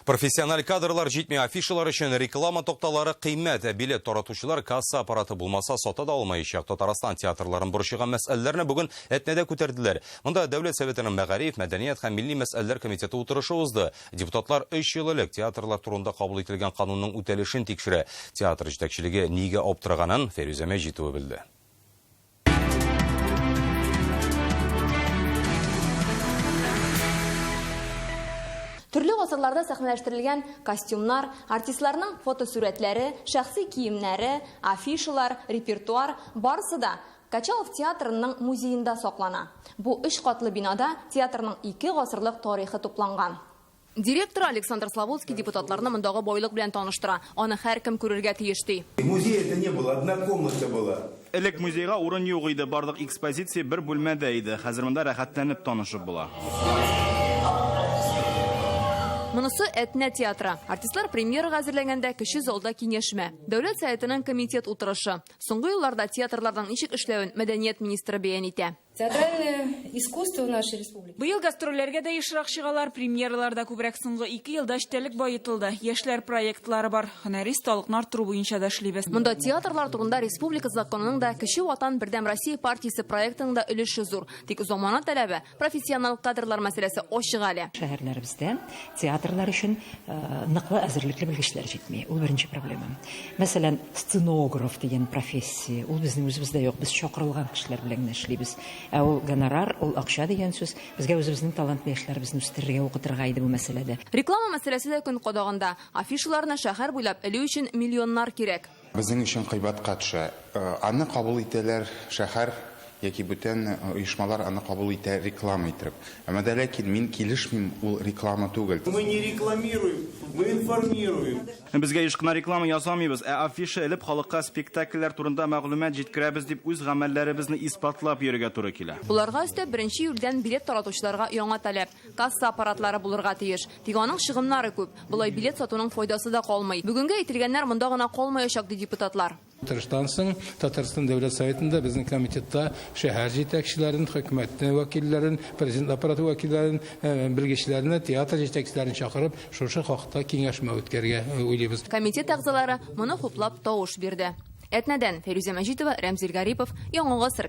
Профессиональ кадрлар жетмей афишалар үшін реклама тоқталары қимет. Билет торатушылар касса аппараты болмаса сота да алмайшақ. Татарстан театрларын бұрышыған мәсәлелеріне бүгін әтнеде көтерділер. Мұнда Дәулет Советінің Мәғариф, Мәдәниет һәм милли мәсьәләләр комитеты отырышы узды. Депутатлар 3 ел элек театрлар турында кабул ителгән канунның үтәлешен тикшерә. Театр җитәкчелеге нигә аптыраганын Фәрүзә Мәҗитова белде. Түрлі ғасырларда сәхнәләштірілген костюмнар, артистларның фотосүрәтләре, шәхси киемнәре, афишалар, репертуар барысы да Качалов театрының музейында саклана. Бу 3 катлы бинада театрның 2 ғасырлык тарихы тупланган. Директор Александр Славутский депутатларны мондагы бойлык белән таныштыра. Аны һәркем күрергә тиеш ди. Музей это не было, одна комната была. Элек музейга урын юк иде, барлык экспозиция бер бүлмәдә иде. Хәзер монда рәхәтләнеп танышып була. Монысы Әтнә театры. Артистлар премьерага әзерләгәндә кече залда киңәшмә. Дәүләт Советының комитет утырышы. Соңгы елларда театрлардан ничек эшләвен Мәдәният министры бәян итә. Театральное искусство в нашей республике. Быел гастрольләргә дә ешрак чыгалар, премьераларда күбрәк соңгы 2 елда эштәлек байытылды. Яшьләр проектлары бар. Һөнәри осталыкны арттыру буенча да эшлибез. Монда театрлар турында республика законының да кече ватан бердәм Россия партиясе проектының да өлеше зур. Тик замана таләбе, профессионал кадрлар мәсьәләсе ачык әле. Шәһәрләребездә театрлар өчен ныклы әзерлекле белгечләр җитми. Ул беренче проблема. Мәсәлән, сценограф дигән профессия, ул безнең үзебездә юк. Без чакырылган кешеләр белән эшлибез. Ул гонорар, ул акча дигән сүз безгә үзебезнең талантлы яшьләребезне үстерергә, укытырга иде бу мәсьәләдә. Реклама мәсьәләсе дә көн кадагында. Афишаларны шәһәр буйлап элү өчен миллионнар кирәк. Безнең өчен кыйбатка төшә. Аны кабул итәләр шәһәр яки бүтән оешмалар аны кабул итә реклама итеп. Әмма дә ләкин мин килешмим, ул реклама түгел. Мы не рекламируем, мы информируем. Безгә еш кына реклама ясамыйбыз, афиша элеп халыкка спектакльләр турында мәгълүмат җиткерәбез дип үз гамәлләребезне испатлап йөрергә туры килә. Буларга өстә 1 июльдән билет таратучыларга яңа таләп. Касса аппаратлары булырга тиеш. Тик аның чыгымнары күп. Булай билет сатуның файдасы да калмый. Бүгенгә әйтелгәннәр монда гына калмаячак ди депутатлар. Татарстан Дәүләт Советында безнең комитетта шәһәр җитәкчеләрен, хөкүмәтнең вәкилләрен, президент аппараты вәкилләрен, белгечләрне, театр җитәкчеләрен чакырып, шушы хакта киңәшмә үткәргә уйлыйбыз. Комитет әгъзалары моны хуплап тавыш бирде. Әтнәдән Фәрүзә Мәҗитова, Рәмзил Гарипов, Яңа Гасыр.